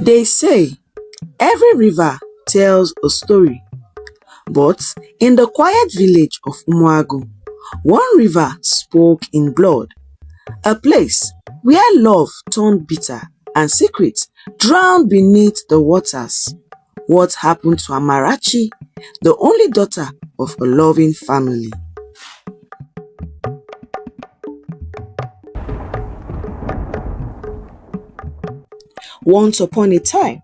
They say every river tells a story, but in the quiet village of Umuagu, one river spoke in blood, a place where love turned bitter and secrets drowned beneath the waters. What happened to Amarachi, the only daughter of a loving family? Once upon a time,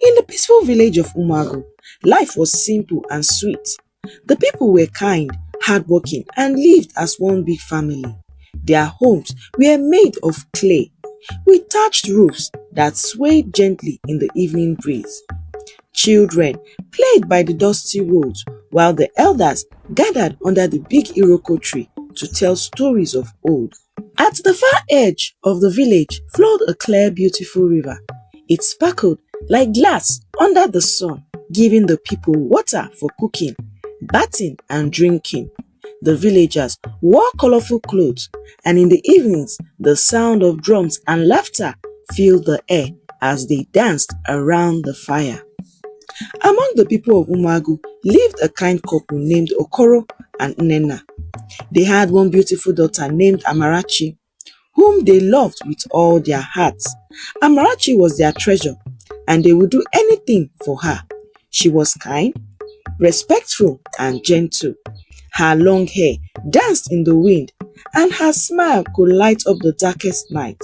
in the peaceful village of Umagu, life was simple and sweet. The people were kind, hardworking, and lived as one big family. Their homes were made of clay, with thatched roofs that swayed gently in the evening breeze. Children played by the dusty roads, while the elders gathered under the big iroko tree to tell stories of old. At the far edge of the village flowed a clear, beautiful river. It sparkled like glass under the sun, giving the people water for cooking, bathing, and drinking. The villagers wore colorful clothes, and in the evenings, the sound of drums and laughter filled the air as they danced around the fire. Among the people of Umagu lived a kind couple named Okoro and Nnenna. They had one beautiful daughter named Amarachi, whom they loved with all their hearts. Amarachi was their treasure, and they would do anything for her. She was kind, respectful, and gentle. Her long hair danced in the wind, and her smile could light up the darkest night.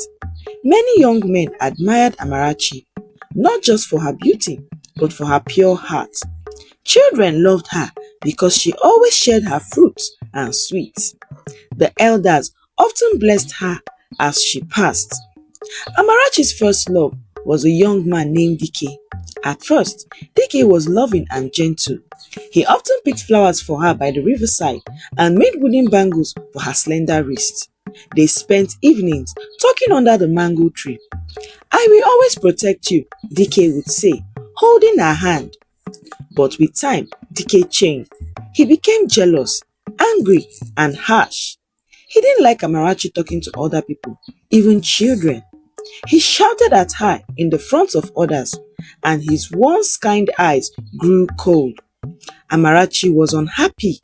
Many young men admired Amarachi, not just for her beauty, but for her pure heart. Children loved her because she always shared her fruits and sweets. The elders often blessed her as she passed. Amarachi's first love was a young man named DK. At first, DK was loving and gentle. He often picked flowers for her by the riverside and made wooden bangles for her slender wrist. They spent evenings talking under the mango tree. "I will always protect you," DK would say, holding her hand. But with time, DK changed. He became jealous, angry, and harsh. He didn't like Amarachi talking to other people, even children. He shouted at her in the front of others, and his once kind eyes grew cold. Amarachi was unhappy.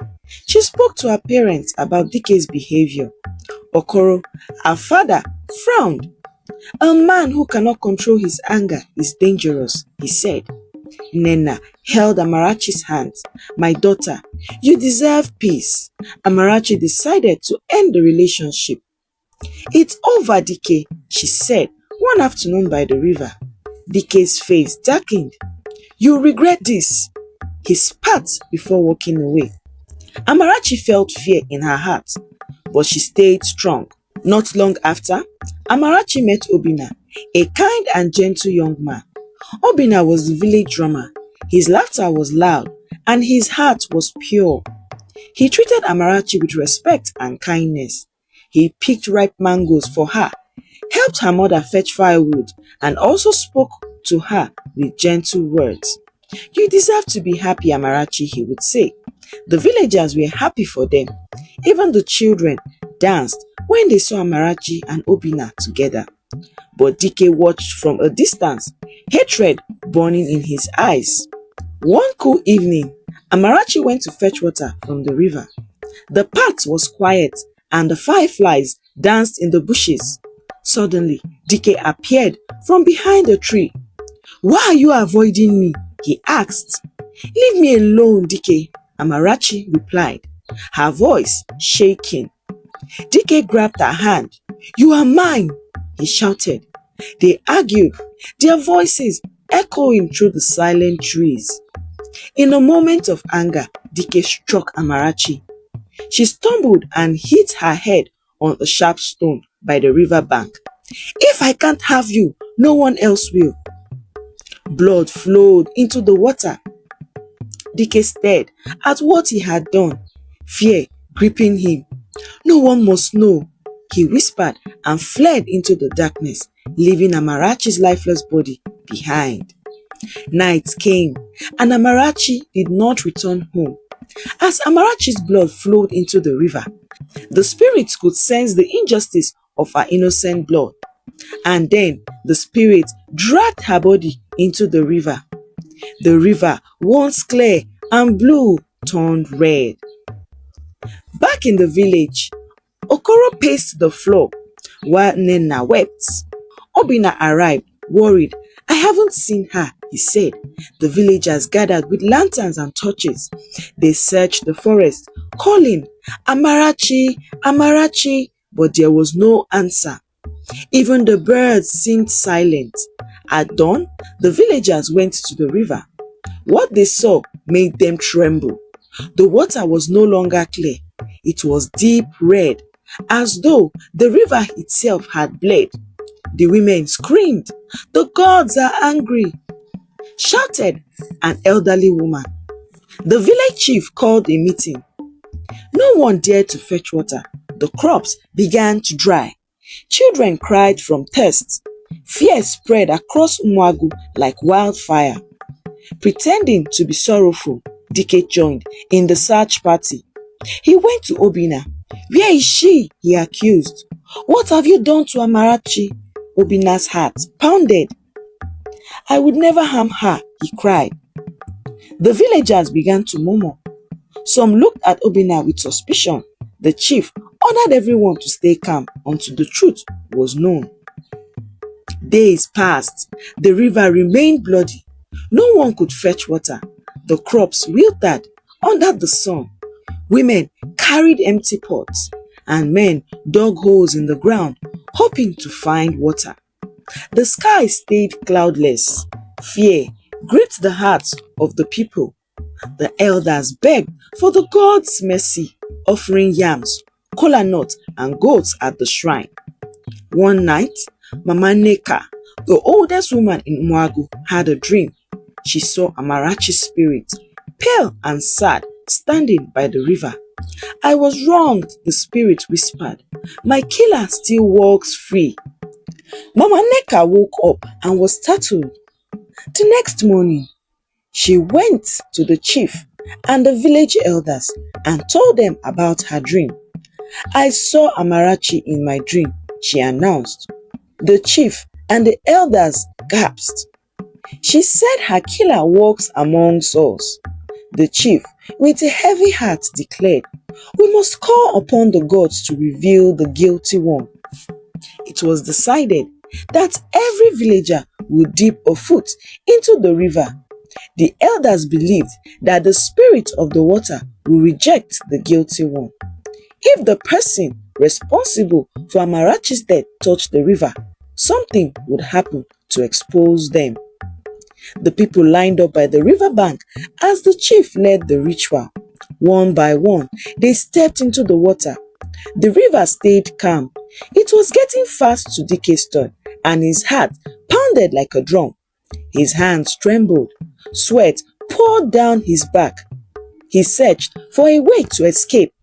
She spoke to her parents about DK's behavior. Okoro, her father, frowned. "A man who cannot control his anger is dangerous," he said. Nnenna held Amarachi's hands. "My daughter, you deserve peace." Amarachi decided to end the relationship. "It's over, DK," she said one afternoon by the river. DK's face darkened. "You'll regret this." He spat before walking away. Amarachi felt fear in her heart, but she stayed strong. Not long after, Amarachi met Obinna, a kind and gentle young man. Obinna was the village drummer. His laughter was loud, and his heart was pure. He treated Amarachi with respect and kindness. He picked ripe mangoes for her, helped her mother fetch firewood, and also spoke to her with gentle words. "You deserve to be happy, Amarachi," he would say. The villagers were happy for them. Even the children danced when they saw Amarachi and Obinna together. But DK watched from a distance, hatred burning in his eyes. One cool evening, Amarachi went to fetch water from the river. The path was quiet and the fireflies danced in the bushes. Suddenly, DK appeared from behind a tree. "Why are you avoiding me?" he asked. "Leave me alone, DK," Amarachi replied, her voice shaking. DK grabbed her hand. "You are mine," he shouted. They argued, their voices echoing through the silent trees. In a moment of anger, DK struck Amarachi. She stumbled and hit her head on a sharp stone by the river bank. "If I can't have you, no one else will." Blood flowed into the water. DK stared at what he had done, fear gripping him. "No one must know," he whispered and fled into the darkness, leaving Amarachi's lifeless body behind. Night came, and Amarachi did not return home. As Amarachi's blood flowed into the river, the spirits could sense the injustice of her innocent blood. And then the spirit dragged her body into the river. The river, once clear and blue, turned red. Back in the village, Okoro paced the floor while Nena wept. Obinna arrived, worried. "I haven't seen her," he said. The villagers gathered with lanterns and torches. They searched the forest, calling, "Amarachi, Amarachi," but there was no answer. Even the birds seemed silent. At dawn, the villagers went to the river. What they saw made them tremble. The water was no longer clear. It was deep red, as though the river itself had bled. The women screamed, "The gods are angry," shouted an elderly woman. The village chief called a meeting. No one dared to fetch water. The crops began to dry. Children cried from thirst. Fear spread across Umuagu like wildfire. Pretending to be sorrowful, DK joined in the search party. He went to Obinna. "Where is she?" he accused. "What have you done to Amarachi?" Obinna's heart pounded. "I would never harm her," he cried. The villagers began to murmur. Some looked at Obinna with suspicion. The chief ordered everyone to stay calm until the truth was known. Days passed. The river remained bloody. No one could fetch water. The crops wilted under the sun. Women carried empty pots, and men dug holes in the ground, hoping to find water. The sky stayed cloudless. Fear gripped the hearts of the people. The elders begged for the gods' mercy, offering yams, kola nuts, and goats at the shrine. One night, Mama Neka, the oldest woman in Umuagu, had a dream. She saw Amarachi's spirit, pale and sad, standing by the river. "I was wronged," the spirit whispered. "My killer still walks free." Mama Neka woke up and was startled. The next morning, she went to the chief and the village elders and told them about her dream. "I saw Amarachi in my dream," she announced. The chief and the elders gasped. "She said her killer walks amongst us." The chief, with a heavy heart, declared, "We must call upon the gods to reveal the guilty one." It was decided that every villager would dip a foot into the river. The elders believed that the spirit of the water will reject the guilty one. If the person responsible for Amarachi's death touched the river, something would happen to expose them. The people lined up by the riverbank as the chief led the ritual. One by one, they stepped into the water. The river stayed calm. It was getting fast to DK's turn, and his heart pounded like a drum. His hands trembled. Sweat poured down his back. He searched for a way to escape,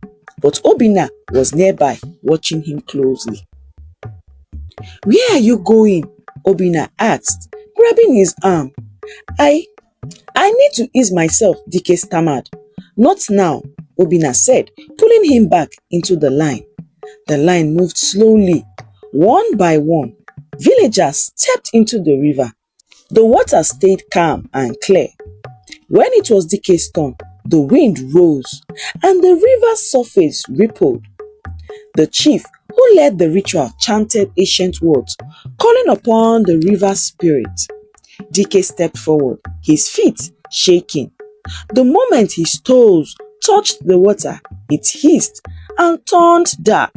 but Obinna was nearby, watching him closely. "Where are you going?" Obinna asked, grabbing his arm. I need to ease myself," DK stammered. "Not now," Obinna said, pulling him back into the line. The line moved slowly. One by one, villagers stepped into the river. The water stayed calm and clear. When it was DK's turn, the wind rose and the river's surface rippled. The chief, who led the ritual, chanted ancient words, calling upon the river spirit. DK stepped forward, his feet shaking. The moment his toes touched the water, it hissed and turned dark.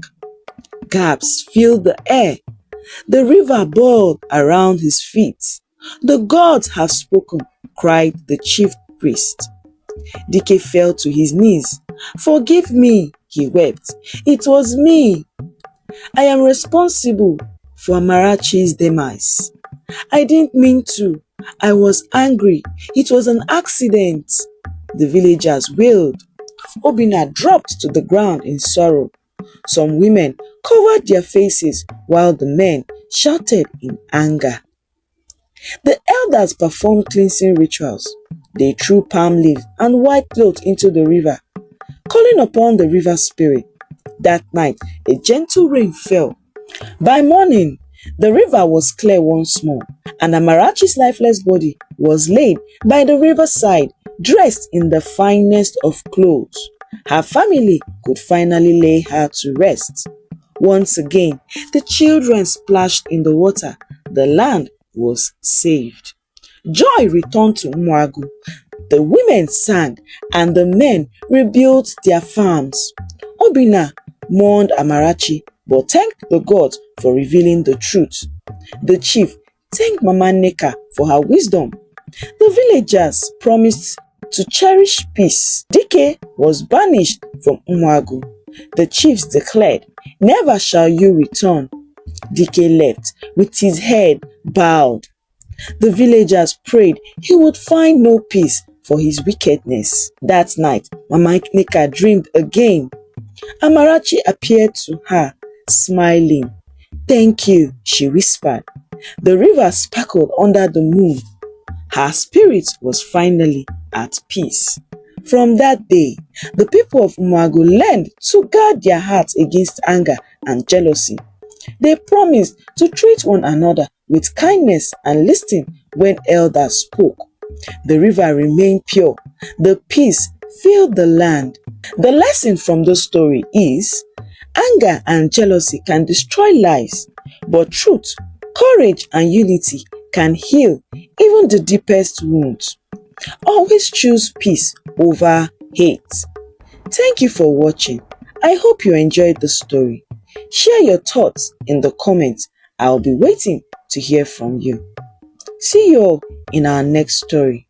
Gasps filled the air. The river boiled around his feet. "The gods have spoken," cried the chief priest. DK fell to his knees. "Forgive me," he wept. "It was me. I am responsible for Amarachi's demise. I didn't mean to. I was angry. It was an accident." The villagers wailed. Obinna dropped to the ground in sorrow. Some women covered their faces while the men shouted in anger. The elders performed cleansing rituals. They threw palm leaves and white cloth into the river, calling upon the river spirit. That night, a gentle rain fell. By morning, The river was clear once more, and Amarachi's lifeless body was laid by the riverside, dressed in the finest of clothes. Her family could finally lay her to rest. Once again, the children splashed in the water. The land was saved. Joy returned to Umuagu. The women sang and the men rebuilt their farms. Obina mourned Amarachi but thanked the gods for revealing the truth. The chief thanked Mama Nneka for her wisdom. The villagers promised to cherish peace. DK was banished from Umuagu. The chiefs declared, "Never shall you return." DK left with his head bowed. The villagers prayed he would find no peace for his wickedness. That night, Mama Nneka dreamed again. Amarachi appeared to her, smiling. "Thank you," she whispered. The river sparkled under the moon. Her spirit was finally at peace. From that day, the people of Umuagu learned to guard their hearts against anger and jealousy. They promised to treat one another with kindness and listen when elders spoke. The river remained pure. The peace filled the land. The lesson from the story is anger and jealousy can destroy lives, but truth, courage, and unity can heal even the deepest wounds. Always choose peace over hate. Thank you for watching. I hope you enjoyed the story. Share your thoughts in the comments. I'll be waiting to hear from you. See you all in our next story.